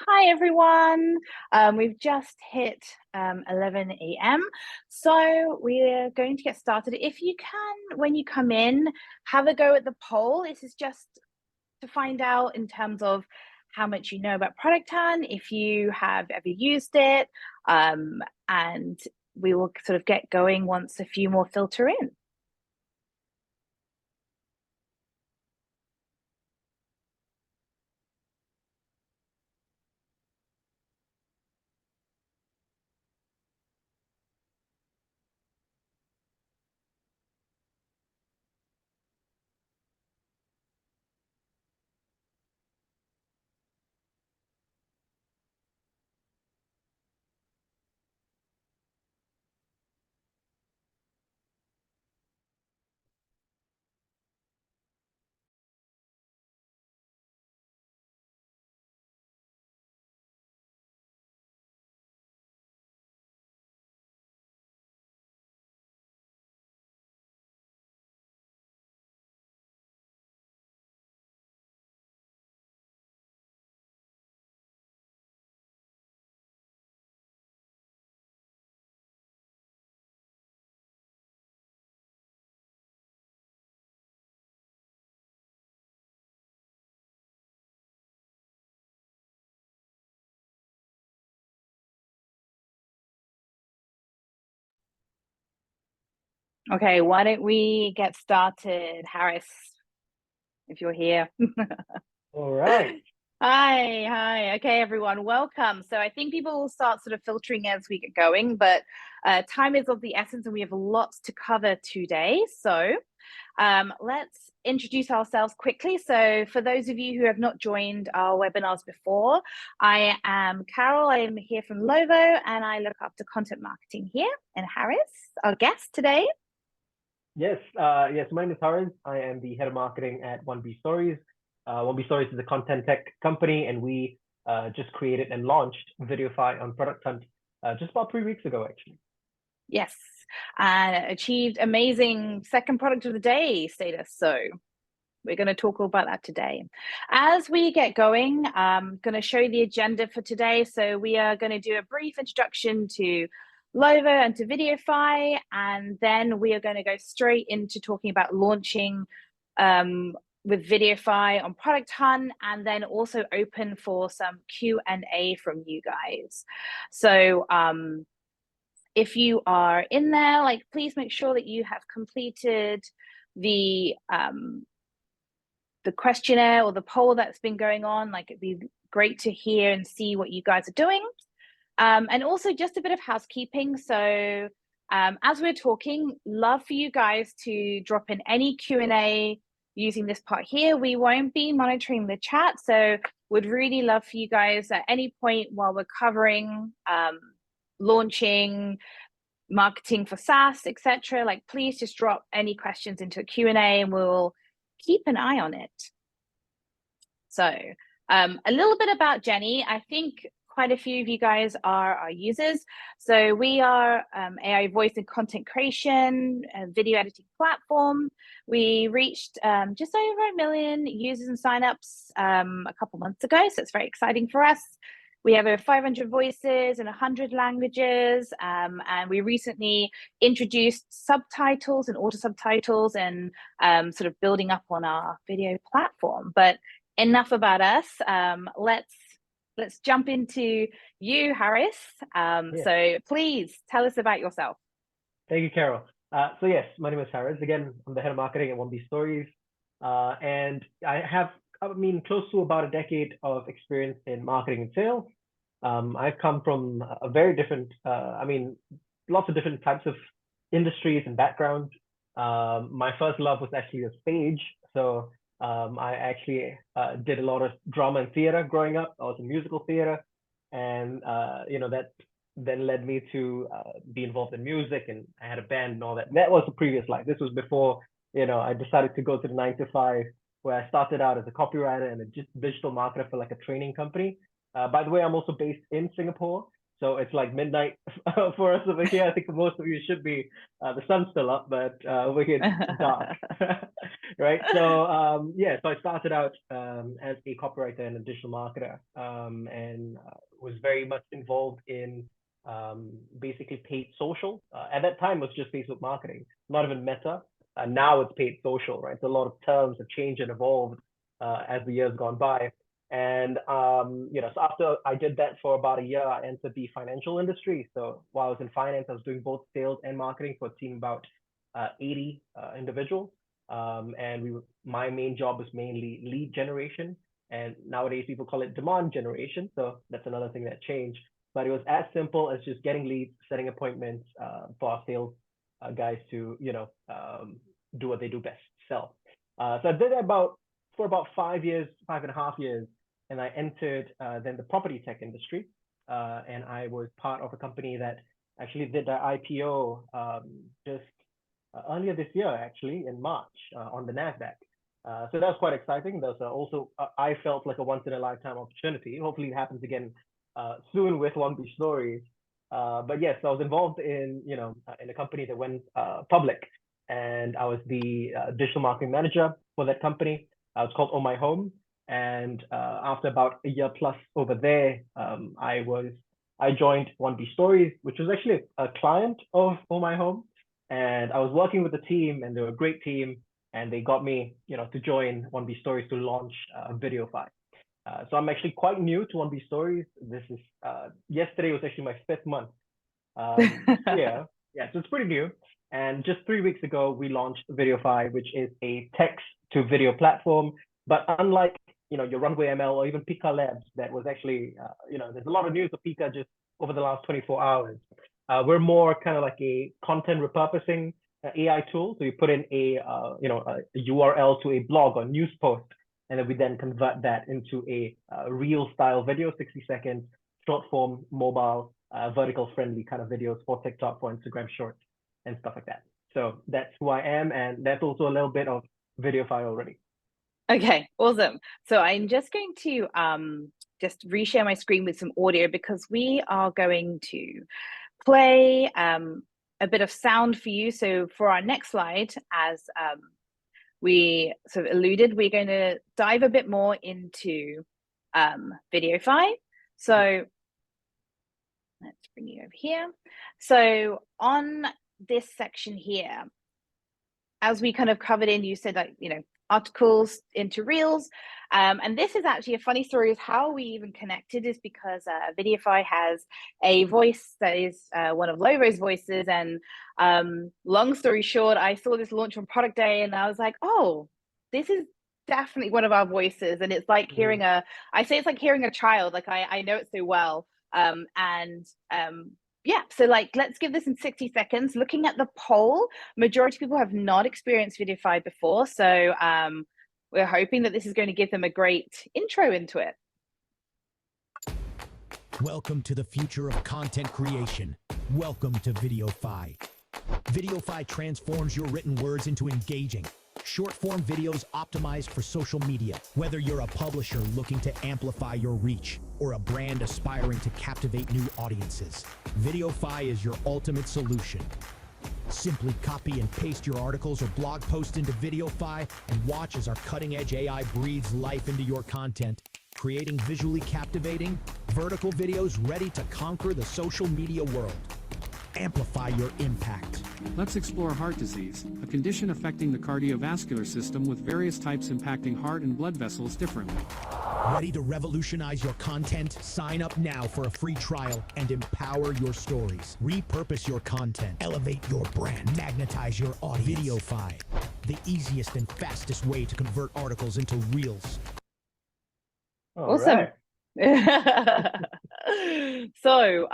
Hi everyone. We've just hit 11 a.m. So we're going to get started. If you can, when you come in, have a go at the poll. This is just to find out in terms of how much you know about Product Hunt, if you have ever used it, and we will sort of get going once a few more filter in. Okay, why don't we get started, Harris, if you're here. All right. Hi. Okay, everyone, welcome. So I think people will start sort of filtering as we get going, but time is of the essence and we have lots to cover today. So let's introduce ourselves quickly. So for those of you who have not joined our webinars before, I am Carol. I am here from LOVO and I look after content marketing here. And Harris, our guest today. Yes. Yes. My name is Hariz. I am the head of marketing at 1B Stories. 1B Stories is a content tech company, and we just created and launched Vidiofy on Product Hunt just about 3 weeks ago, actually. Yes, and achieved amazing second product of the day status. So we're going to talk all about that today. As we get going, I'm going to show you the agenda for today. So we are going to do a brief introduction to LOVO and to Vidiofy, and then we are going to go straight into talking about launching with Vidiofy on Product Hunt, and then also open for some Q&A from you guys. So if you are in there, like, please make sure that you have completed the questionnaire or the poll that's been going on. Like, it'd be great to hear and see what you guys are doing. And also just a bit of housekeeping. So as we're talking, love for you guys to drop in any Q&A using this part here. We won't be monitoring the chat, so would really love for you guys at any point while we're covering launching, marketing for SaaS, etc. Like, please just drop any questions into a Q&A and we'll keep an eye on it. So a little bit about Jenny. I think quite a few of you guys are our users. So we are AI voice and content creation, video editing platform. We reached just over 1 million users and signups a couple months ago. So it's very exciting for us. We have over 500 voices in 100 languages, and we recently introduced subtitles and auto subtitles and sort of building up on our video platform. But enough about us. Let's jump into you, Harris. So please tell us about yourself. Thank you, Carol. So yes, my name is Hariz. Again, I'm the head of marketing at 1B Stories, and I have, close to about a decade of experience in marketing and sales. I've come from a very different, lots of different types of industries and backgrounds. My first love was actually the stage. So I actually did a lot of drama and theater growing up. I was in musical theater, and that then led me to be involved in music, and I had a band and all that. That was the previous life. This was before I decided to go to the 9 to 5, where I started out as a copywriter and a digital marketer for like a training company. By the way, I'm also based in Singapore, So it's like midnight for us over here. I think for most of you should be the sun's still up, but over here it's dark, right? So yeah, so I started out as a copywriter and a digital marketer, and was very much involved in basically paid social. At that time, it was just Facebook marketing, not even Meta. Now it's paid social, right? So a lot of terms have changed and evolved as the years gone by. And so after I did that for about a year, I entered the financial industry. So while I was in finance, I was doing both sales and marketing for a team of about 80 individuals. And my main job was mainly lead generation. And nowadays people call it demand generation. So that's another thing that changed. But it was as simple as just getting leads, setting appointments for our sales guys to, do what they do best, sell. So I did that for about 5 years, 5.5 years. And I entered then the property tech industry. And I was part of a company that actually did their IPO just earlier this year, actually, in March on the NASDAQ. So that was quite exciting. That was also, I felt like a once in a lifetime opportunity. Hopefully it happens again soon with 1B Stories. But yes, I was involved in a company that went public, and I was the digital marketing manager for that company. It's called Oh My Home. And after about a year plus over there, I joined 1B Stories, which was actually a client of Oh My Home. And I was working with the team, and they were a great team, and they got me, to join 1B Stories to launch Vidiofy. So I'm actually quite new to 1B Stories. This is yesterday was actually my 5th month. Yeah, so it's pretty new. And just 3 weeks ago, we launched Vidiofy, which is a text to video platform. But unlike your Runway ML or even Pika Labs, that was actually there's a lot of news of Pika just over the last 24 hours. We're more kind of like a content repurposing AI tool. So you put in a URL to a blog or news post, and then we then convert that into a reel style video, 60 seconds, short form, mobile, vertical friendly kind of videos for TikTok, for Instagram Shorts, and stuff like that. So that's who I am, and that's also a little bit of Vidiofy already. Okay, awesome. So I'm just going to just reshare my screen with some audio, because we are going to play a bit of sound for you. So for our next slide, as we sort of alluded, we're going to dive a bit more into Vidiofy. So let's bring you over here. So on this section here, as we kind of covered in, you said that, articles into reels. And this is actually a funny story of how we even connected, is because Vidiofy has a voice that is one of LOVO's voices. And long story short, I saw this launch on Product Day, and I was like, oh, this is definitely one of our voices. And it's like hearing I say it's like hearing a child. Like I know it so well. Yeah, so let's give this in 60 seconds. Looking at the poll, majority of people have not experienced Vidiofy before. So we're hoping that this is going to give them a great intro into it. Welcome to the future of content creation. Welcome to Vidiofy. Vidiofy transforms your written words into engaging, short-form videos optimized for social media. Whether you're a publisher looking to amplify your reach or a brand aspiring to captivate new audiences, Vidiofy is your ultimate solution. Simply copy and paste your articles or blog posts into Vidiofy and watch as our cutting-edge AI breathes life into your content, creating visually captivating, vertical videos ready to conquer the social media world. Amplify your impact. Let's explore heart disease, a condition affecting the cardiovascular system with various types impacting heart and blood vessels differently. Ready to revolutionize your content? Sign up now for a free trial and empower your stories. Repurpose your content. Elevate your brand. Magnetize your audience. Vidiofy, the easiest and fastest way to convert articles into reels. Awesome. Right. So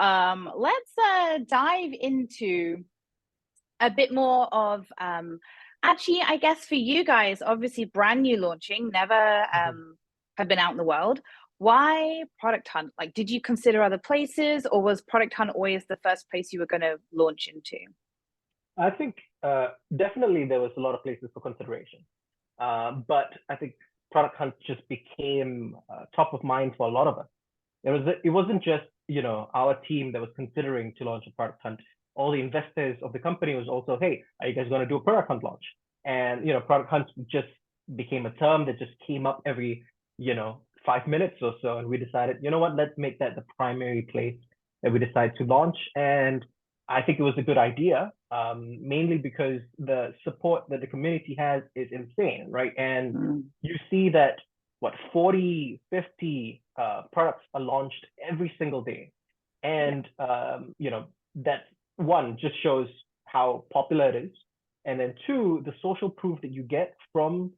let's dive into a bit more of actually, I guess for you guys, obviously brand new launching, never have been out in the world. Why Product Hunt? Like, did you consider other places, or was Product Hunt always the first place you were going to launch into? I think definitely there was a lot of places for consideration, but I think Product Hunt just became top of mind for a lot of us. It wasn't just our team that was considering to launch a product hunt, all the investors of the company was also, hey, are you guys going to do a product hunt launch? And product hunts just became a term that just came up every 5 minutes or so, and we decided, what, let's make that the primary place that we decide to launch. And I think it was a good idea, mainly because the support that the community has is insane, right? And you see that 40, 50 products are launched every single day. And that one just shows how popular it is. And then two, the social proof that you get from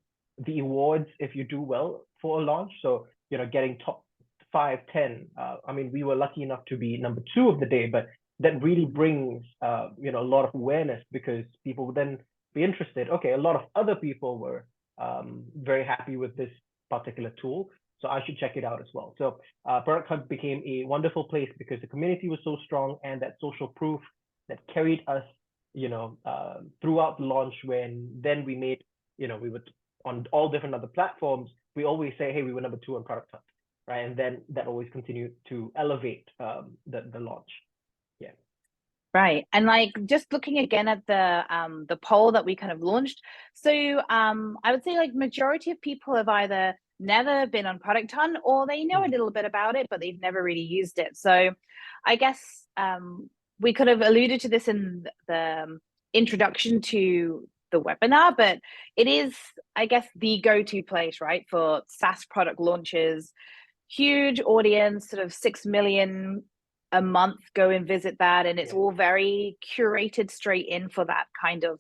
the awards if you do well for a launch. So, getting top 5, 10. I mean, we were lucky enough to be number 2 of the day, but that really brings, a lot of awareness, because people would then be interested. Okay, a lot of other people were very happy with this particular tool, so I should check it out as well. So Product Hunt became a wonderful place because the community was so strong, and that social proof that carried us, throughout the launch. When then we made, we would on all different other platforms, we always say, hey, we were number 2 on Product Hunt, right? And then that always continued to elevate the launch. Yeah. Right. And like, just looking again at the poll that we kind of launched. So I would say like majority of people have either never been on Product Hunt, or they know a little bit about it, but they've never really used it. So I guess we could have alluded to this in the introduction to the webinar, but it is, I guess, the go-to place, right, for SaaS product launches. Huge audience, sort of 6 million a month go and visit that, and it's all very curated straight in for that kind of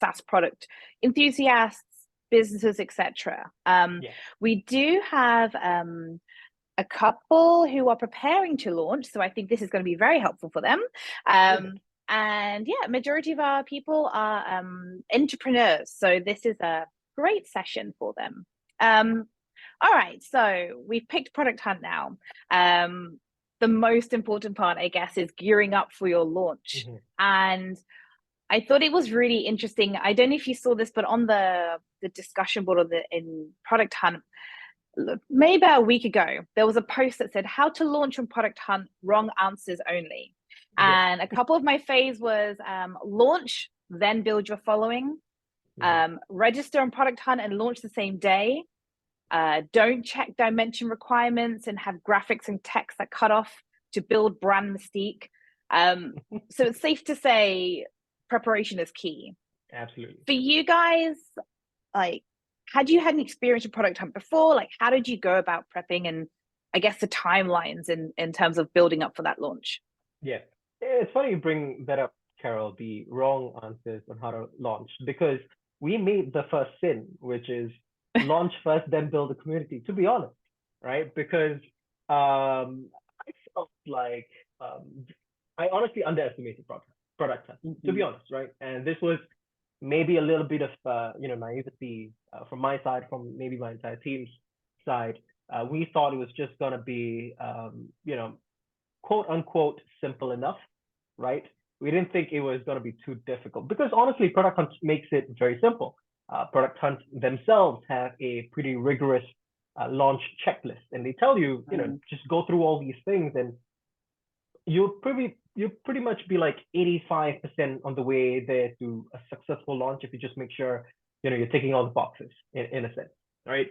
SaaS product enthusiasts, businesses, etc. We do have a couple who are preparing to launch, so I think this is going to be very helpful for them. And yeah, majority of our people are entrepreneurs, so this is a great session for them. All right, so we've picked Product Hunt now. The most important part, I guess, is gearing up for your launch. And I thought it was really interesting. I don't know if you saw this, but on the discussion board or in Product Hunt, maybe about a week ago, there was a post that said, how to launch on Product Hunt, wrong answers only. And a couple of my faves was launch, then build your following, register on Product Hunt and launch the same day. Don't check dimension requirements and have graphics and text that cut off to build brand mystique. So it's safe to say preparation is key. Absolutely. For you guys, like, had you had an experience with Product Hunt before? Like, how did you go about prepping, and I guess the timelines in terms of building up for that launch? Yeah, it's funny you bring that up, Carol, the wrong answers on how to launch, because we made the first sin, which is launch first, then build a community, to be honest, right? Because I felt like I honestly underestimated Product Hunt, to be honest, right? And this was maybe a little bit of naivety from my side, from maybe my entire team's side. We thought it was just gonna be quote unquote simple enough, right? We didn't think it was gonna be too difficult, because honestly, Product Hunt makes it very simple. Product Hunt themselves have a pretty rigorous launch checklist, and they tell you, just go through all these things, and you'll pretty much be like 85% on the way there to a successful launch if you just make sure you're ticking all the boxes in a sense, right?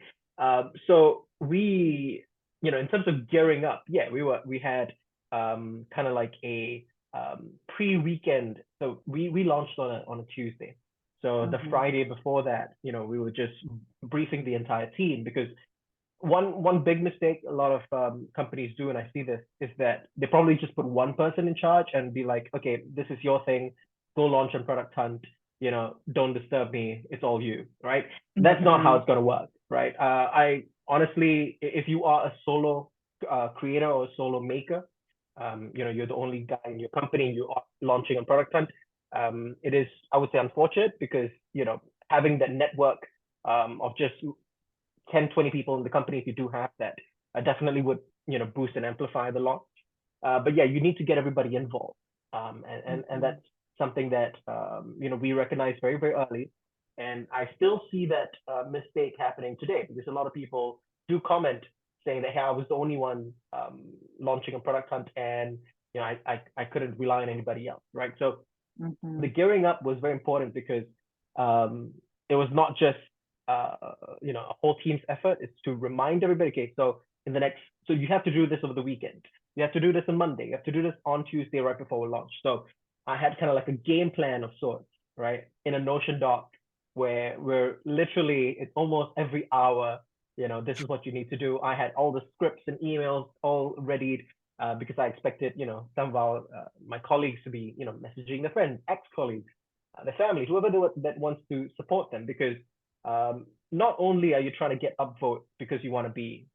So we, in terms of gearing up, we had kind of like a pre-weekend. So we launched on a Tuesday. So the Friday before that, we were just briefing the entire team, because one big mistake a lot of companies do, and I see this, is that they probably just put one person in charge and be like, okay, this is your thing, go launch on Product Hunt, don't disturb me, it's all you, right? That's not how it's going to work, right? I honestly, if you are a solo creator or a solo maker, you're the only guy in your company, you are launching on Product Hunt, it is, I would say, unfortunate, because having that network of just 10, 20 people in the company, if you do have that, definitely would boost and amplify the launch. But yeah, you need to get everybody involved, and that's something that we recognize very, very early. And I still see that mistake happening today, because a lot of people do comment saying that, hey, I was the only one launching a product hunt, and I couldn't rely on anybody else, right? So the gearing up was very important because it was not just a whole team's effort. It's to remind everybody, okay, so you have to do this over the weekend. You have to do this on Monday. You have to do this on Tuesday right before we launch. So I had kind of like a game plan of sorts, right, in a Notion doc where we're literally, it's almost every hour, this is what you need to do. I had all the scripts and emails all readied because I expected, some of my colleagues to be, messaging their friends, ex-colleagues, their families, whoever that wants to support them, because not only are you trying to get upvote because you want to be,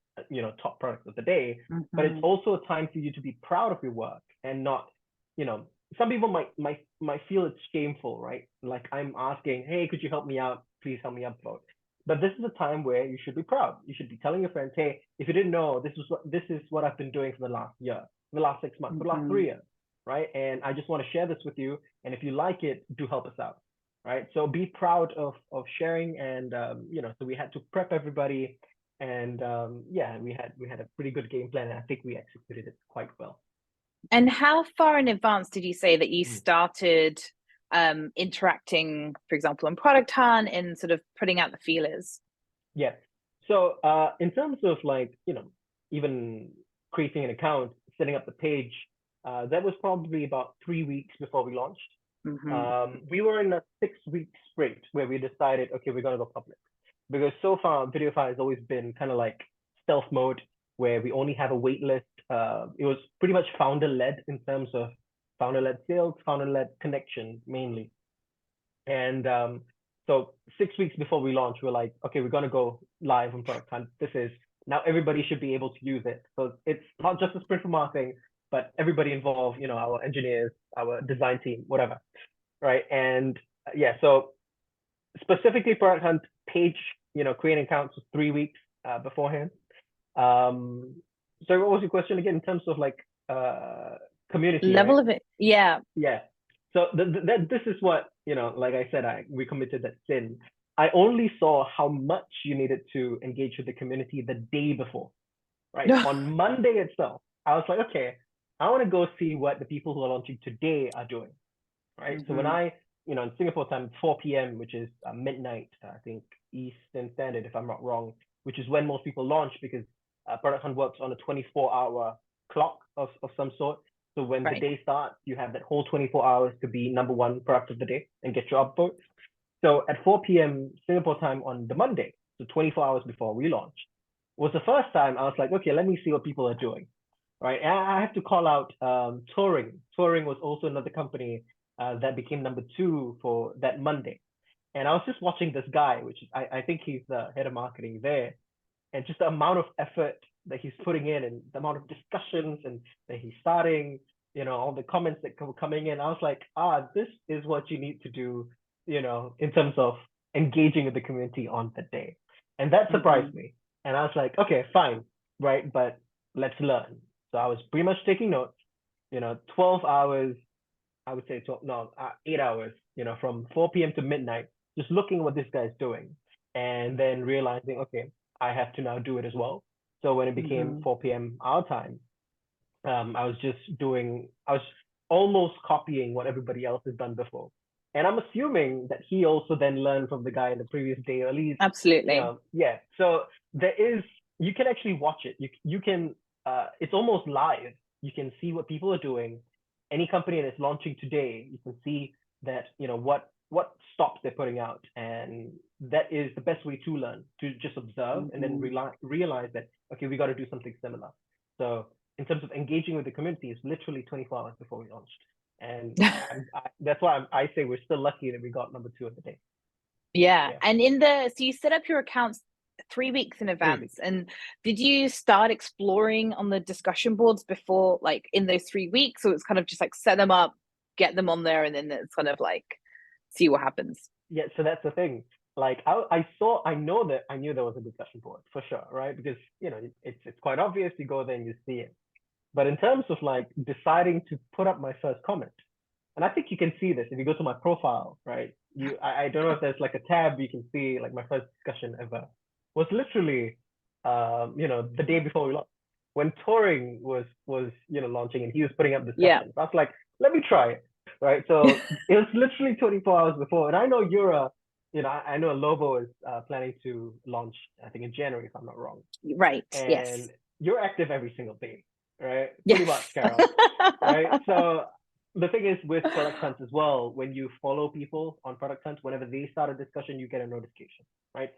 top product of the day, but it's also a time for you to be proud of your work and not, some people might feel it's shameful, right? Like I'm asking, hey, could you help me out? Please help me upvote. But this is a time where you should be proud. You should be telling your friends, hey, if you didn't know, this is what I've been doing for the last year, for the last 6 months, for the last 3 years, right? And I just want to share this with you. And if you like it, do help us out, right? So be proud of sharing. And so we had to prep everybody, and we had a pretty good game plan, and I think we executed it quite well. And how far in advance did you say that you started interacting, for example, on Product Hunt and sort of putting out the feelers? Yeah. So in terms of even creating an account, setting up the page, that was probably about 3 weeks before we launched. We were in a 6-week sprint where we decided, okay, we're going to go public. Because so far, Vidiofy has always been kind of like stealth mode, where we only have a wait list. It was pretty much founder-led in terms of founder-led sales, founder-led connection mainly. And so 6 weeks before we launched, we're like, okay, we're going to go live on Product Hunt. Now everybody should be able to use it. So it's not just a sprint for marketing, but everybody involved, our engineers, our design team, whatever, right? And so specifically Product Hunt page, creating accounts was 3 weeks beforehand. So what was your question again in terms of like community level right? of it? Yeah. So this is what, like I said, we committed that sin. I only saw how much you needed to engage with the community the day before, right? On Monday itself, I was like, okay, I want to go see what the people who are launching today are doing, right? So when I, in Singapore time, 4 p.m., which is midnight, I think Eastern Standard, if I'm not wrong, which is when most people launch, because Product Hunt works on a 24-hour clock of some sort. So when the day starts, you have that whole 24 hours to be number one product of the day and get your upvotes. So at 4 p.m. Singapore time on the Monday, so 24 hours before we launched, was the first time I was like, okay, let me see what people are doing, right? And I have to call out Touring. Touring was also another company that became number 2 for that Monday. And I was just watching this guy, which is, I think he's the head of marketing there. And just the amount of effort that he's putting in, and the amount of discussions and that he's starting, all the comments that were coming in, I was like, this is what you need to do, in terms of engaging with the community on the day. And that surprised me. And I was like, okay, fine, right? But let's learn. So I was pretty much taking notes, 12 hours, I would say 8 hours, from 4 p.m. to midnight, just looking at what this guy's doing, and then realizing, okay, I have to now do it as well. So when it became 4 p.m. our time, I was almost copying what everybody else has done before. And I'm assuming that he also then learned from the guy in the previous day, or at least. Absolutely. So you can actually watch it. You can, it's almost live. You can see what people are doing. Any company that's launching today, you can see that, what stops they're putting out. And that is the best way to learn, to just observe and then realize that, okay, we got to do something similar. So in terms of engaging with the community, it's literally 24 hours before we launched. And that's why I say we're still lucky that we got number 2 of the day. Yeah. And so you set up your accounts 3 weeks in advance. And did you start exploring on the discussion boards before, like in those 3 weeks? Or it's kind of just like set them up, get them on there, and then it's kind of like see what happens? Yeah, so that's the thing. Like I knew there was a discussion board for sure, right? Because it's quite obvious. You go there and you see it. But in terms of like deciding to put up my first comment, and I think you can see this if you go to my profile, right? I don't know if there's like a tab you can see like my first discussion ever was literally the day before we launched, when touring was launching, and he was putting up the Yeah. sessions. I was like, let me try it, right? So it was literally 24 hours before, and I know I know LOVO is planning to launch, I think in January, if I'm not wrong. Right. And Yes. you're active every single day, right? Yes. Pretty much, Carol. Right? So the thing is with product hunts as well, when you follow people on product hunts, whenever they start a discussion, you get a notification, right?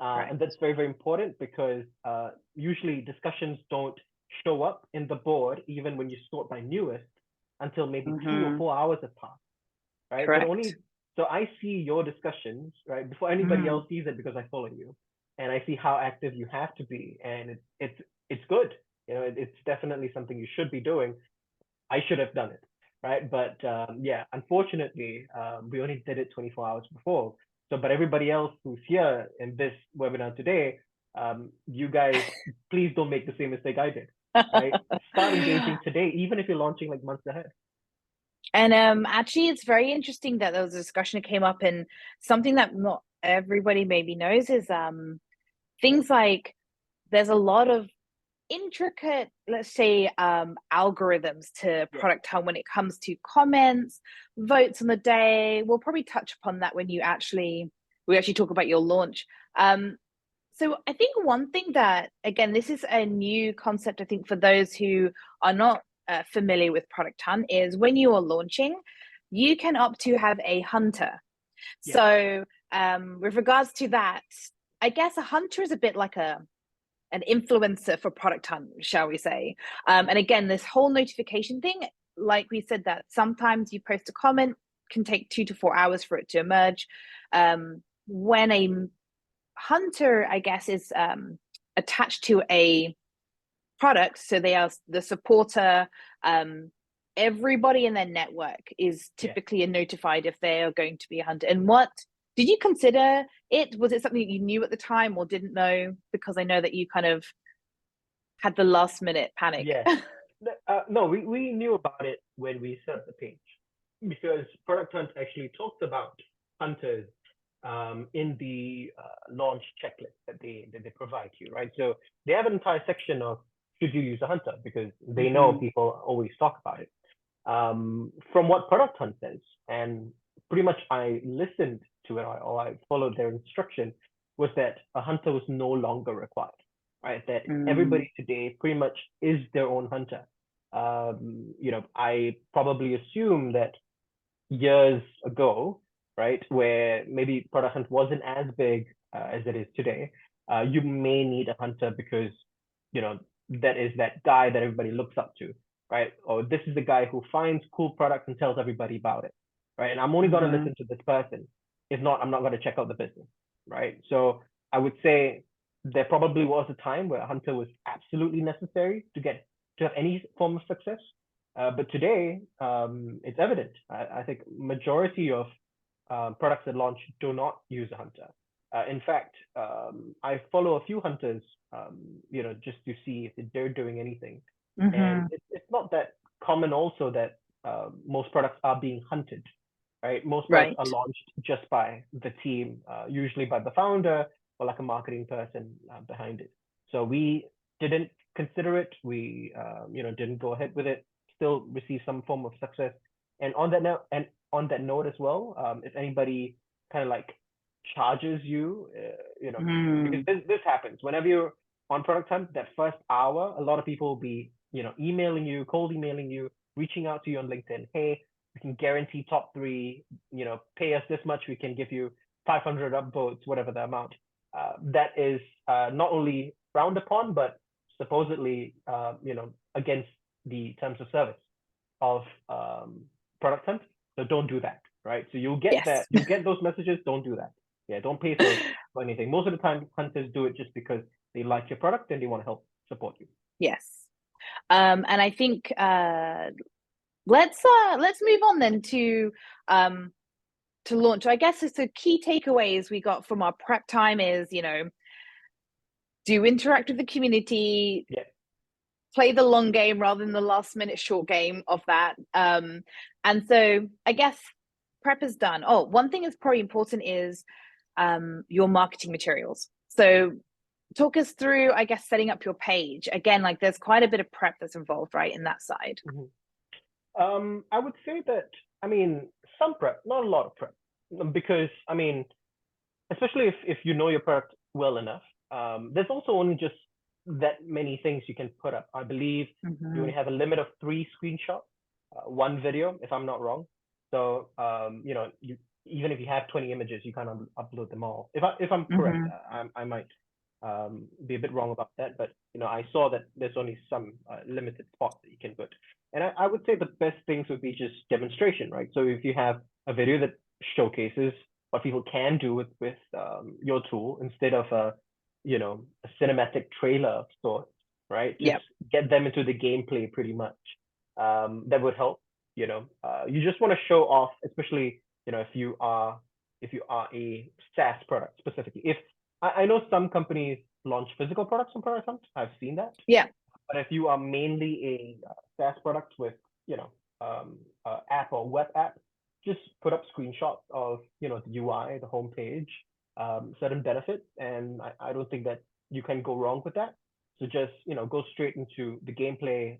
Right. And that's very, very important because usually discussions don't show up in the board, even when you sort by newest, until maybe 2 or 4 hours have passed, right? Correct. So I see your discussions, right, before anybody else sees it because I follow you, and I see how active you have to be, and it's good. It's definitely something you should be doing. I should have done it, right? But yeah, unfortunately, we only did it 24 hours before. So, but everybody else who's here in this webinar today, you guys, please don't make the same mistake I did, right? Start engaging today, even if you're launching like months ahead. And actually, it's very interesting that there was a discussion that came up, and something that not everybody maybe knows is things like there's a lot of intricate, let's say, algorithms to product hunt when it comes to comments, votes on the day. We'll probably touch upon that when we actually talk about your launch. So I think one thing that, again, this is a new concept, I think, for those who are not familiar with product hunt, is when you are launching, you can opt to have a hunter. Yeah. So with regards to that, I guess a hunter is a bit like an influencer for product hunt, shall we say. And again, this whole notification thing, like we said, that sometimes you post a comment, can take 2 to 4 hours for it to emerge. When a hunter, I guess, is attached to a product, so they are the supporter, everybody in their network is typically notified if they are going to be a hunter. And what did you consider it? Was it something that you knew at the time or didn't know? Because I know that you kind of had the last minute panic. Yeah. No, we knew about it when we set up the page, because Product Hunt actually talks about hunters in the launch checklist that they provide you, right? So they have an entire section of should you use a hunter, because they know people always talk about it. From what Product Hunt says, and pretty much I listened to it or I followed their instruction, was that a hunter was no longer required, right? That everybody today pretty much is their own hunter. I probably assume that years ago, right, where maybe Product Hunt wasn't as big as it is today, you may need a hunter because, that is that guy that everybody looks up to, right? Or this is the guy who finds cool products and tells everybody about it, right? And I'm only going to listen to this person. If not, I'm not going to check out the business, right? So I would say there probably was a time where a hunter was absolutely necessary to have any form of success. But today, it's evident. I think majority of products that launch do not use a hunter. In fact, I follow a few hunters, just to see if they're doing anything. And it's not that common also that most products are being hunted, right? Most products are launched just by the team, usually by the founder or like a marketing person behind it. So we didn't consider it. We, didn't go ahead with it. Still receive some form of success. And on that note as well, if anybody kind of like charges you, because this happens whenever you're on Product Hunt, that first hour, a lot of people will be, emailing you, cold emailing you, reaching out to you on LinkedIn. Hey, we can guarantee top 3, pay us this much, we can give you 500 upvotes, whatever the amount. That is not only frowned upon, but supposedly, against the terms of service of Product Hunt. So don't do that, right? So you'll get you'll get those messages. Don't do that. Yeah, don't pay for anything. Most of the time, hunters do it just because they like your product and they want to help support you. Yes. And I think let's move on then to launch. I guess it's the key takeaways we got from our prep time is, do interact with the community, play the long game rather than the last minute short game of that. And so I guess prep is done. Oh, one thing is probably important is your marketing materials. So talk us through, I guess, setting up your page. Again, like there's quite a bit of prep that's involved, right, in that side. I would say that, I mean, some prep, not a lot of prep, because I mean, especially if you know your product well enough, there's also only just that many things you can put up. I believe you only have a limit of 3 screenshots, 1 video, if I'm not wrong. So you know, even if you have 20 images, you can't upload them all. If I'm correct, I might be a bit wrong about that, but you know, I saw that there's only some limited spots that you can put. And I would say the best things would be just demonstration, right? So if you have a video that showcases what people can do with your tool instead of a, you know, a cinematic trailer of sorts, right? Just get them into the gameplay pretty much. That would help. You know, you just want to show off, especially, you know, if you are a SaaS product specifically. If I know some companies launch physical products on Product Hunt, I've seen that. Yeah. But if you are mainly a SaaS product with, you know, app or web app, just put up screenshots of, you know, the UI, the homepage, certain benefits, and I don't think that you can go wrong with that. So just, you know, go straight into the gameplay,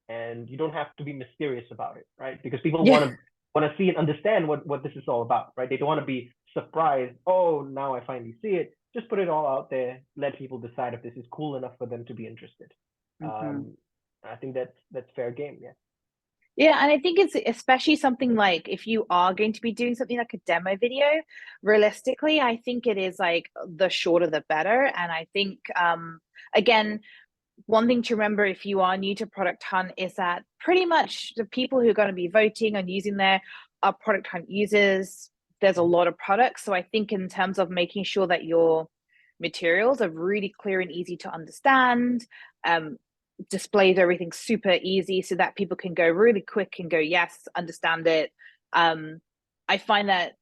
and you don't have to be mysterious about it, right? Because people want to see and understand what this is all about, right? They don't want to be surprised. Oh, now I finally see it. Just put it all out there. Let people decide if this is cool enough for them to be interested. I think that's fair game. Yeah. Yeah, and I think it's especially something like if you are going to be doing something like a demo video, realistically, I think it is like the shorter the better. And I think, again, one thing to remember if you are new to Product Hunt is that pretty much the people who are going to be voting and using there are Product Hunt users. There's a lot of products. So I think in terms of making sure that your materials are really clear and easy to understand, displays everything super easy so that people can go really quick and go, yes, understand it. I find that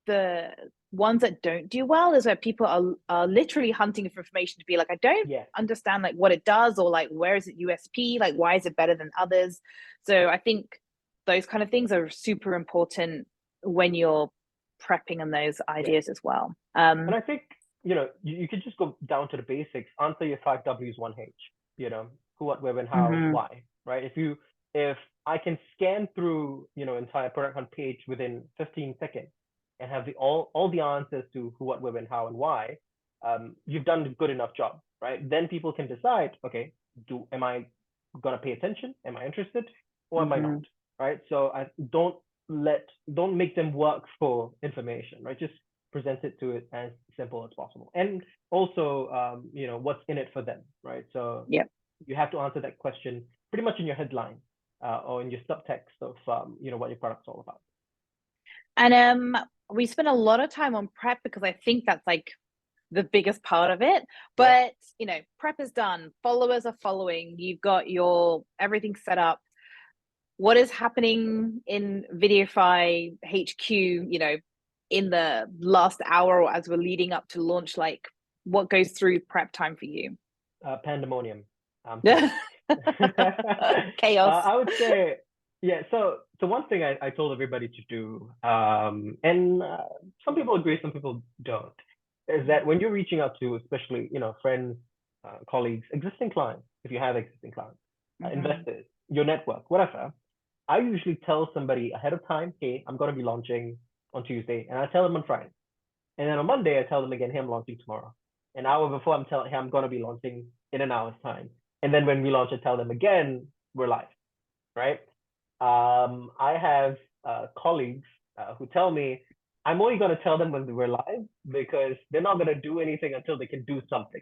the ones that don't do well is where people are literally hunting for information to be like, I don't understand like what it does, or like, where is it USP? Like, why is it better than others? So I think those kind of things are super important when you're prepping on those ideas as well. And I think, you know, you could just go down to the basics, answer your 5 W's, 1 H, you know, who, what, where, when, how, why, right? If I can scan through, you know, entire Product Hunt page within 15 seconds and have all the answers to who, what, where, when, how, and why, you've done a good enough job, right? Then people can decide, okay, am I gonna pay attention? Am I interested, or am I not? Right? So don't make them work for information, right? Just present it to it as simple as possible, and also, you know, what's in it for them, right? So you have to answer that question pretty much in your headline or in your subtext of, you know, what your product's all about. And we spend a lot of time on prep because I think that's like the biggest part of it. But you know, prep is done, followers are following, you've got your everything set up. What is happening in Vidiofy HQ, you know, in the last hour or as we're leading up to launch? Like, what goes through prep time for you? Pandemonium. Chaos. I would say, so one thing I told everybody to do, and some people agree, some people don't, is that when you're reaching out to, especially, you know, friends, colleagues, existing clients, if you have existing clients, investors, your network, whatever, I usually tell somebody ahead of time, hey, I'm going to be launching on Tuesday, and I tell them on Friday. And then on Monday, I tell them again, hey, I'm launching tomorrow. An hour before, I'm telling, hey, I'm going to be launching in an hour's time. And then when we launch, I tell them again, we're live, right? I have colleagues who tell me, I'm only going to tell them when we're live because they're not going to do anything until they can do something,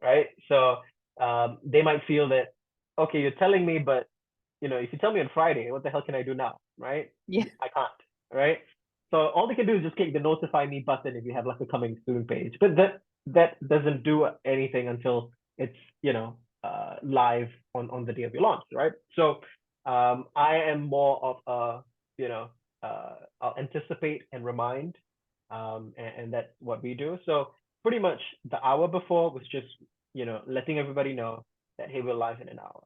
right? So they might feel that, okay, you're telling me, but you know, if you tell me on Friday, what the hell can I do now, right? I can't, right? So all they can do is just click the notify me button if you have like a coming soon page, but that doesn't do anything until it's, you know, live on the day of your launch, right? So I am more of a, you know, I'll anticipate and remind, and that's what we do. So pretty much the hour before was just, you know, letting everybody know that, hey, we're live in an hour.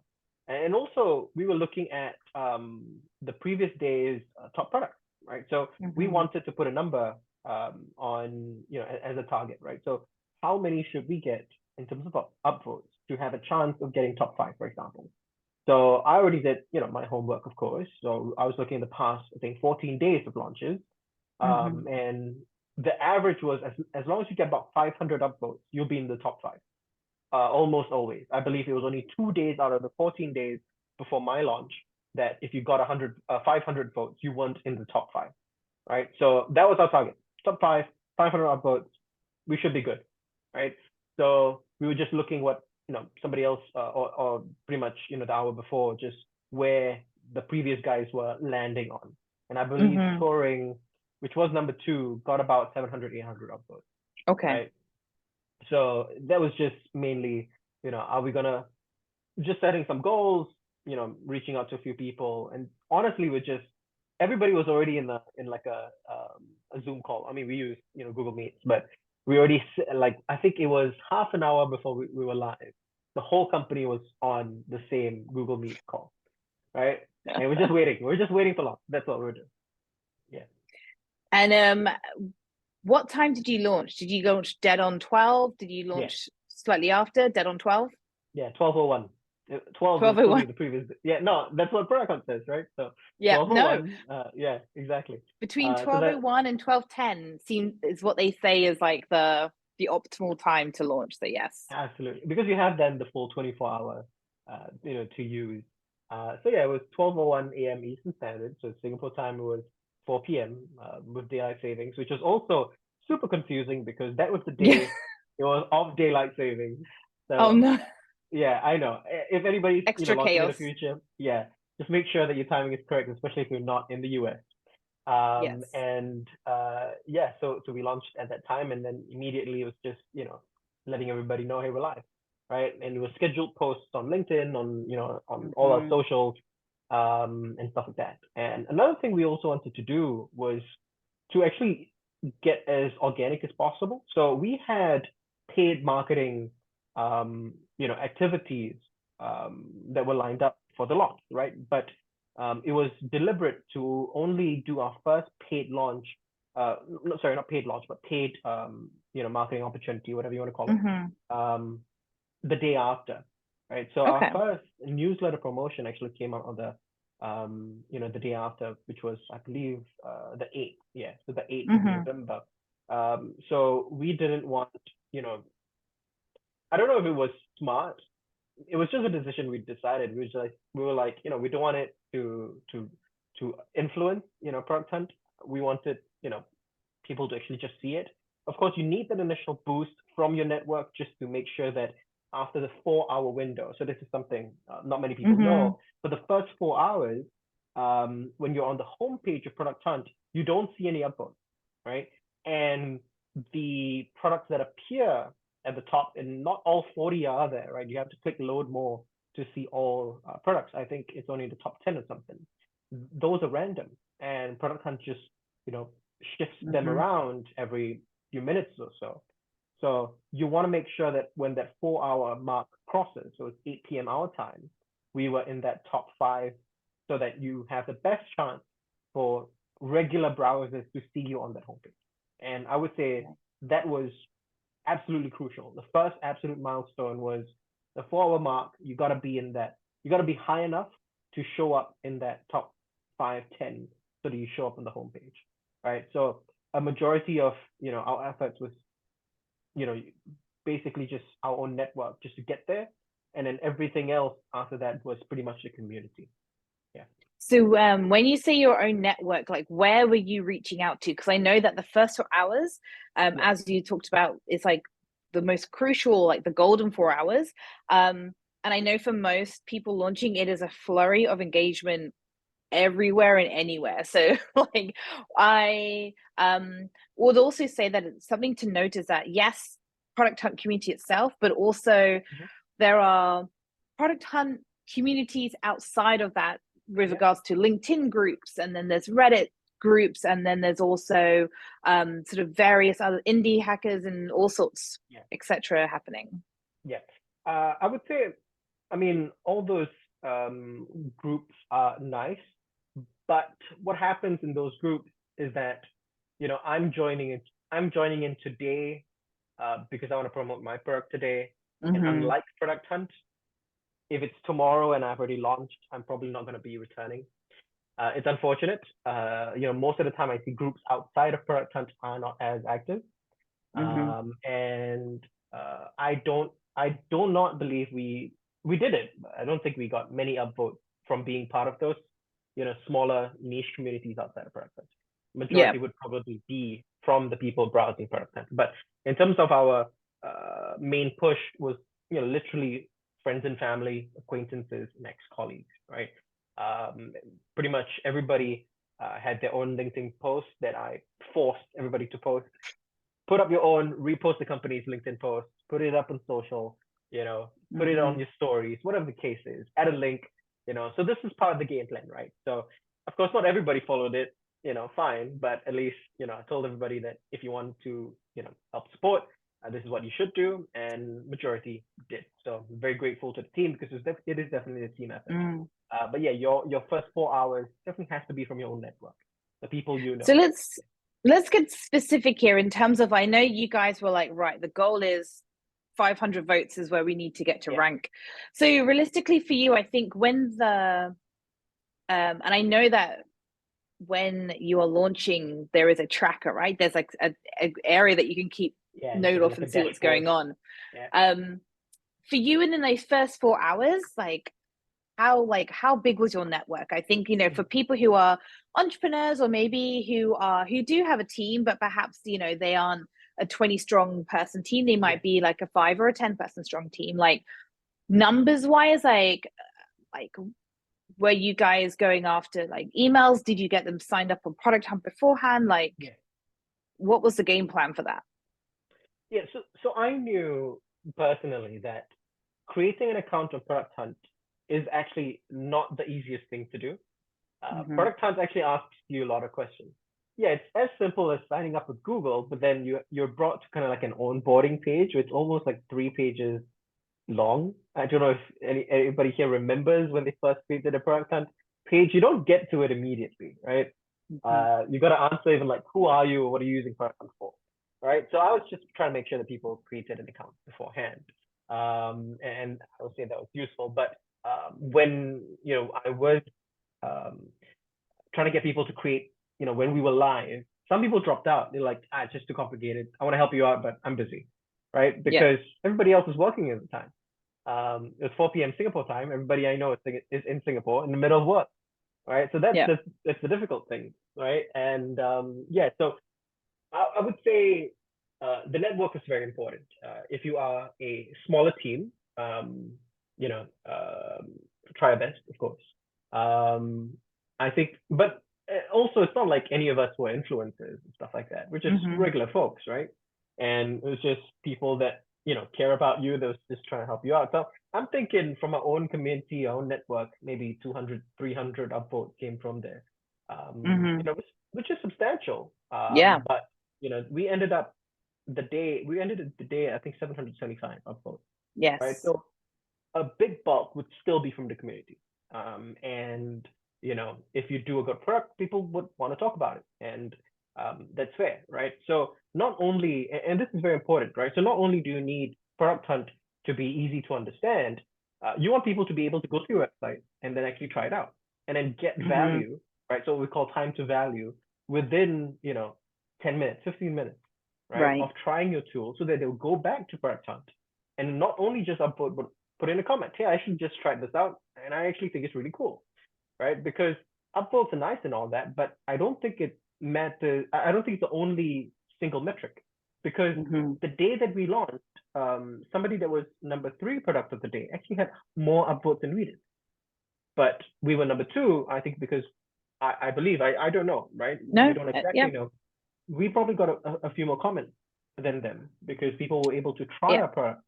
And also we were looking at the previous day's top products, right? So we wanted to put a number on, you know, as a target, right? So how many should we get in terms of upvotes to have a chance of getting top 5, for example. So I already did, my homework, of course. So I was looking at the past, I think, 14 days of launches. And the average was as long as you get about 500 upvotes, you'll be in the top 5. Almost always. I believe it was only 2 days out of the 14 days before my launch that if you got 500 votes, you weren't in the top 5, right? So that was our target. Top 5, 500 upvotes, we should be good, right? So we were just looking what somebody else or pretty much the hour before, just where the previous guys were landing on. And I believe touring, which was number 2, got about 700, 800 upvotes. Okay. Right? So that was just mainly, are we gonna just setting some goals, reaching out to a few people, and honestly, everybody was already in like a Zoom call. I mean, we use Google Meets, but we already I think it was half an hour before we were live. The whole company was on the same Google Meet call, right? And we're just waiting. We're just waiting for launch. That's what we're doing. Yeah. And what time did you launch? Did you launch dead on 12? Did you launch slightly after, dead on 12? Yeah, 12:01. 12 was probably the previous. Yeah, no, that's what product hunt says, right? So yeah, 12:01. Yeah, exactly. Between 12:01 and 12:10 is what they say is like the optimal time to launch. So yes, absolutely, because you have then the full 24-hour, to use. So yeah, it was 12:01 a.m. Eastern Standard. So Singapore time, it was 4 p.m. With daylight savings, which was also super confusing because that was the day it was off daylight savings. So, oh no. Yeah, I know. If anybody's Extra launching in the chaos. future, just make sure that your timing is correct, especially if you're not in the US. Yes. And so we launched at that time, and then immediately it was just letting everybody know, hey, we're live, right? And it was scheduled posts on LinkedIn, on all our socials, and stuff like that. And another thing we also wanted to do was to actually get as organic as possible. So we had paid marketing activities that were lined up for the launch, right? But it was deliberate to only do our first paid launch. Not paid launch, but paid marketing opportunity, whatever you want to call it, the day after, right? So our first newsletter promotion actually came out on the day after, which was, I believe, the 8th. Yeah, so the 8th of November. So we didn't want, I don't know if it was smart. It was just a decision we decided. We were like, we don't want it to influence, product hunt. We wanted, people to actually just see it. Of course, you need that initial boost from your network just to make sure that after the 4-hour window. So this is something not many people know. But the first 4 hours, when you're on the homepage of Product Hunt, you don't see any upvotes, right? And the products that appear at the top, and not all 40 are there, right? You have to click load more to see all products. I think it's only the top 10 or something. Those are random, and Product Hunt just shifts them around every few minutes or so. So you want to make sure that when that 4-hour mark crosses, so it's 8 p.m. our time, we were in that top 5, so that you have the best chance for regular browsers to see you on that homepage. And I would say that was absolutely crucial. The first absolute milestone was the 4-hour mark. You got to be in that. You got to be high enough to show up in that top 5, 10, so that you show up on the homepage, right? So a majority of our efforts was basically just our own network just to get there, and then everything else after that was pretty much the community. Yeah. So when you say your own network, like where were you reaching out to? Because I know that the first 4 hours, as you talked about, it's like the most crucial, like the golden 4 hours. And I know for most people launching, it is a flurry of engagement everywhere and anywhere. So like I would also say that it's something to note is that yes, Product Hunt community itself, but also there are Product Hunt communities outside of that with regards to LinkedIn groups, and then there's Reddit groups, and then there's also sort of various other indie hackers and all sorts, etc. happening. I would say, I mean, all those groups are nice, but what happens in those groups is that I'm joining in today, because I want to promote my product today. And Mhm. unlike Product Hunt, if it's tomorrow and I've already launched, I'm probably not going to be returning. It's unfortunate. Most of the time I see groups outside of Product Hunt are not as active. Mhm. And I do not believe we did it. I don't think we got many upvotes from being part of those, smaller niche communities outside of Product Hunt. Yeah. Majority would probably be from the people browsing Product Hunt. But in terms of our main push was, literally friends and family, acquaintances, and ex-colleagues, right? Pretty much everybody had their own LinkedIn post that I forced everybody to post. Put up your own, repost the company's LinkedIn post, put it up on social, put it on Mhm. your stories, whatever the case is, add a link, So this is part of the game plan, right? So of course, not everybody followed it, fine, but at least, I told everybody that if you want to, help support, this is what you should do, and majority did. So I'm very grateful to the team because it is definitely a team effort. Mm. But yeah, your first 4 hours definitely has to be from your own network, the people you know. So let's get specific here in terms of, I know you guys were like, right, the goal is 500 votes is where we need to get to Yeah. rank. So realistically for you, I think when and I know that when you are launching, there is a tracker, right? There's like a area that you can keep note of like and a see what's going dashboard. on. Yeah. For you in those first 4 hours, how big was your network? I think, for people who are entrepreneurs or maybe who do have a team, but perhaps, they aren't a 20 strong person team, they might be like a 5 or a 10 person strong team. Like numbers wise, like were you guys going after like emails? Did you get them signed up on Product Hunt beforehand? Like Yeah. what was the game plan for that? Yeah, so I knew personally that creating an account on Product Hunt is actually not the easiest thing to do. Product Hunt actually asks you a lot of questions. Yeah, it's as simple as signing up with Google, but then you're brought to kind of like an onboarding page, which is almost like 3 pages long. I don't know if anybody here remembers when they first created a Product Hunt page. You don't get to it immediately, right? You got to answer even like, who are you? What are you using Product Hunt for? Right. So I was just trying to make sure that people created an account beforehand. And I would say that was useful. But when, I was trying to get people to create, when we were live, some people dropped out. They're like, it's just too complicated. I want to help you out, but I'm busy. Right. Because everybody else was working at the time. It was 4 p.m. Singapore time. Everybody I know is in Singapore in the middle of work. Right. So that's the difficult thing. Right. And so I would say the network is very important. If you are a smaller team, you know, try your best, of course. I think, but also it's not like any of us were influencers and stuff like that. We're just regular folks, right? And it was just people that, care about you, that was just trying to help you out. So I'm thinking from our own community, our own network, maybe 200, 300 upvotes came from there, which is substantial. But, we ended the day, I think 775 upvotes. Yes. Right. So a big bulk would still be from the community. And, if you do a good product, people would want to talk about it. And that's fair, right? So not only, and this is very important, right? So not only do you need Product Hunt to be easy to understand, you want people to be able to go to your website and then actually try it out and then get value, right? So what we call time to value within, 10 minutes, 15 minutes, right? Of trying your tool so that they'll go back to Product Hunt and not only just upvote, but put in a comment, hey, I should just try this out. And I actually think it's really cool, right? Because upvotes are nice and all that, but I don't think it matters. I don't think it's the only single metric, because the day that we launched, somebody that was number 3 product of the day actually had more upvotes than we did. But we were number 2, I think, because I believe, I don't know, right? No, we don't exactly know. We probably got a few more comments than them because people were able to try our product,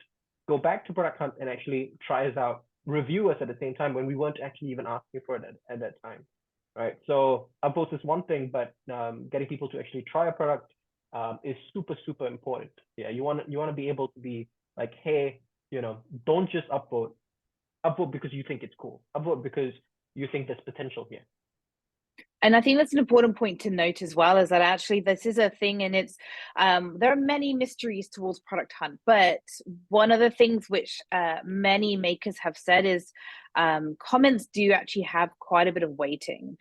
go back to Product Hunt and actually try us out, review us at the same time when we weren't actually even asking for it at that time, right? So upvotes is one thing, but getting people to actually try a product is super, super important. Yeah, you want to be able to be like, hey, don't just upvote because you think it's cool. Upvote because you think there's potential here. And I think that's an important point to note as well, is that actually this is a thing, and it's there are many mysteries towards Product Hunt, but one of the things which many makers have said is comments do actually have quite a bit of weighting,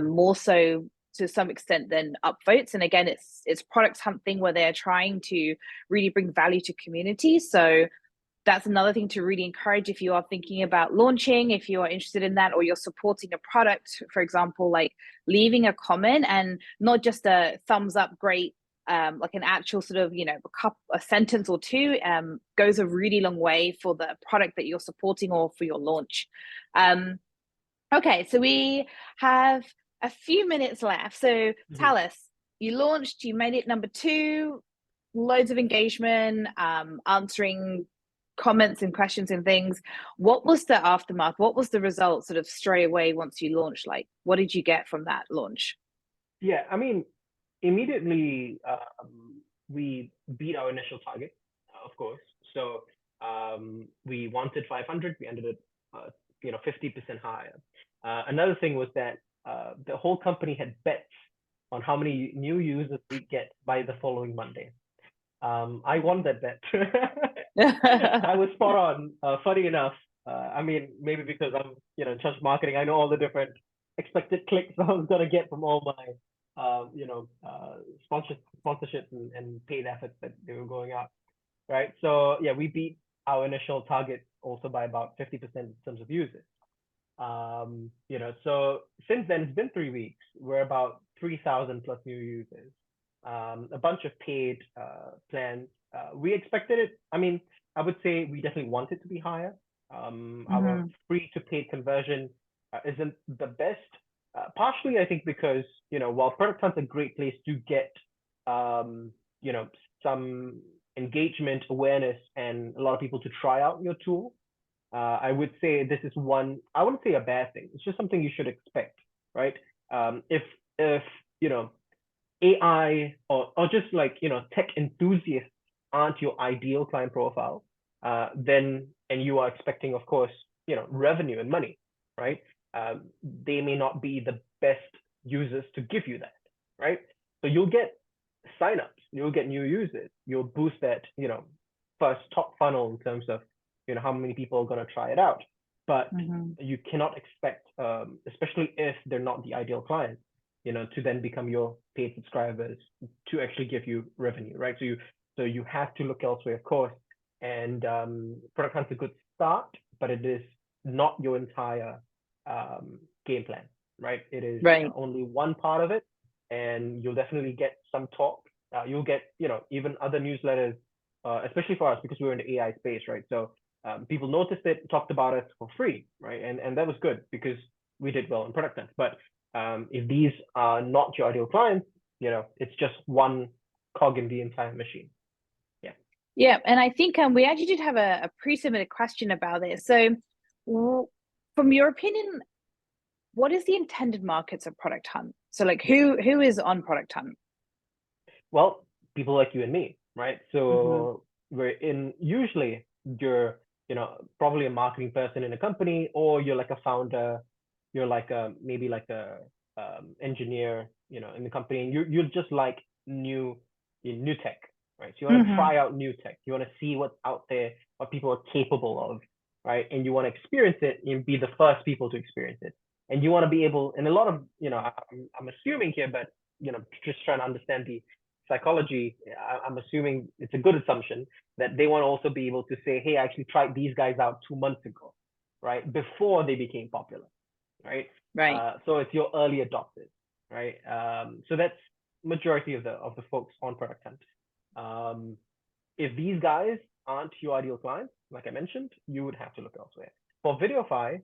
more so to some extent than upvotes. And again, it's Product Hunt thing where they're trying to really bring value to community. So that's another thing to really encourage if you are thinking about launching, if you are interested in that, or you're supporting a product, for example, like leaving a comment, and not just a thumbs up, great, like an actual sort of, a sentence or two goes a really long way for the product that you're supporting or for your launch. Okay, so we have a few minutes left. So tell us, you launched, you made it number 2, loads of engagement, answering comments and questions and things. What was the aftermath? What was the result sort of straight away once you launched? Like, what did you get from that launch? Yeah, I mean, immediately we beat our initial target, of course. So we wanted 500, we ended at 50% higher. Another thing was that the whole company had bets on how many new users we get by the following Monday. I won that bet. I was spot on. Funny enough, I mean, maybe because I'm, in charge of marketing, I know all the different expected clicks I was gonna get from all my, sponsorships and paid efforts that they were going out, right? So yeah, we beat our initial target also by about 50% in terms of users. So since then it's been 3 weeks. We're about 3,000 plus new users. A bunch of paid plans. We expected it. I mean, I would say we definitely want it to be higher. Our free to paid conversion isn't the best. Partially, I think because while Product Hunt's a great place to get some engagement, awareness, and a lot of people to try out your tool, I would say this is one. I wouldn't say a bad thing. It's just something you should expect, right? If AI or just like tech enthusiasts aren't your ideal client profile, then and you are expecting, of course, revenue and money, right? They may not be the best users to give you that, right? So you'll get signups, you'll get new users, you'll boost that first top funnel in terms of how many people are going to try it out, but you cannot expect, especially if they're not the ideal client, to then become your paid subscribers to actually give you revenue, right? So you have to look elsewhere, of course. And Product Hunt's a good start, but it is not your entire game plan, right? It is only one part of it, and you'll definitely get some talk. You'll get even other newsletters, especially for us because we're in the AI space, right? So people noticed it, talked about it for free, right? And that was good because we did well in Product Hunt. But if these are not your ideal clients, it's just one cog in the entire machine. Yeah, and I think we actually did have a pre-submitted question about this. So from your opinion, what is the intended markets of Product Hunt? So like who is on Product Hunt? Well, people like you and me, right? So we're in, usually you're probably a marketing person in a company, or you're like a founder, you're like maybe like a engineer, in the company, and you're just like new tech, right? So you want to try out new tech, you want to see what's out there, what people are capable of, right? And you want to experience it and be the first people to experience it. And you want to be able, and a lot of, I'm assuming here, but just trying to understand the psychology, I'm assuming it's a good assumption that they want to also be able to say, hey, I actually tried these guys out 2 months ago, right? Before they became popular, right? Right. So it's your early adopters, right? So that's majority of the folks on Product Hunt. If these guys aren't your ideal clients, like I mentioned, you would have to look elsewhere. For Vidiofy,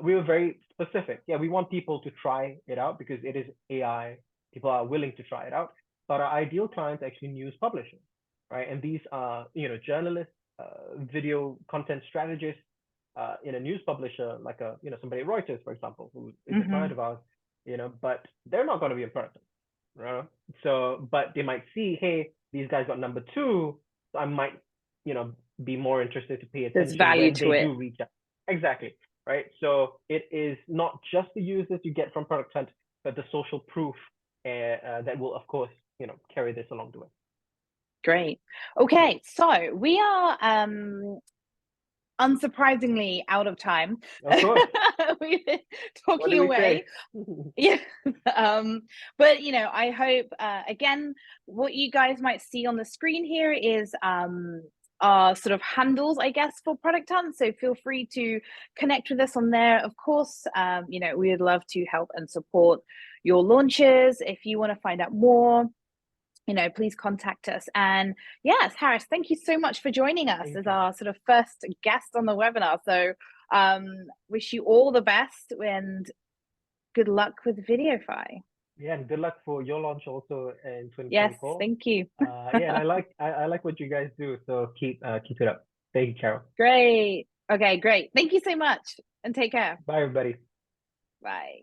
we were very specific. Yeah, we want people to try it out because it is AI. People are willing to try it out. But our ideal clients are actually news publishers, right? And these are, journalists, video content strategists, in a news publisher, like somebody at Reuters, for example, who is a client of ours, but they're not going to be a product, right? So, but they might see, hey, these guys got number 2, so I might, be more interested to pay attention. There's value when to they it. do reach out. Exactly, right? So it is not just the users you get from Product Hunt, but the social proof that will, of course, carry this along the way. Great. Okay, so we are unsurprisingly out of time. Of course. We've been What talking do we away. say? Yeah. But I hope again, what you guys might see on the screen here is our sort of handles, I guess, for Product Hunt. So feel free to connect with us on there. Of course, we would love to help and support your launches. If you want to find out more, please contact us. And yes, Hariz, thank you so much for joining us as our sort of first guest on the webinar. So wish you all the best and good luck with Vidiofy. Yeah, and good luck for your launch also in 2024. Yes, thank you. Yeah, and I like what you guys do, so keep it up. Thank you, Carol. Great. Okay, great. Thank you so much and take care. Bye, everybody. Bye.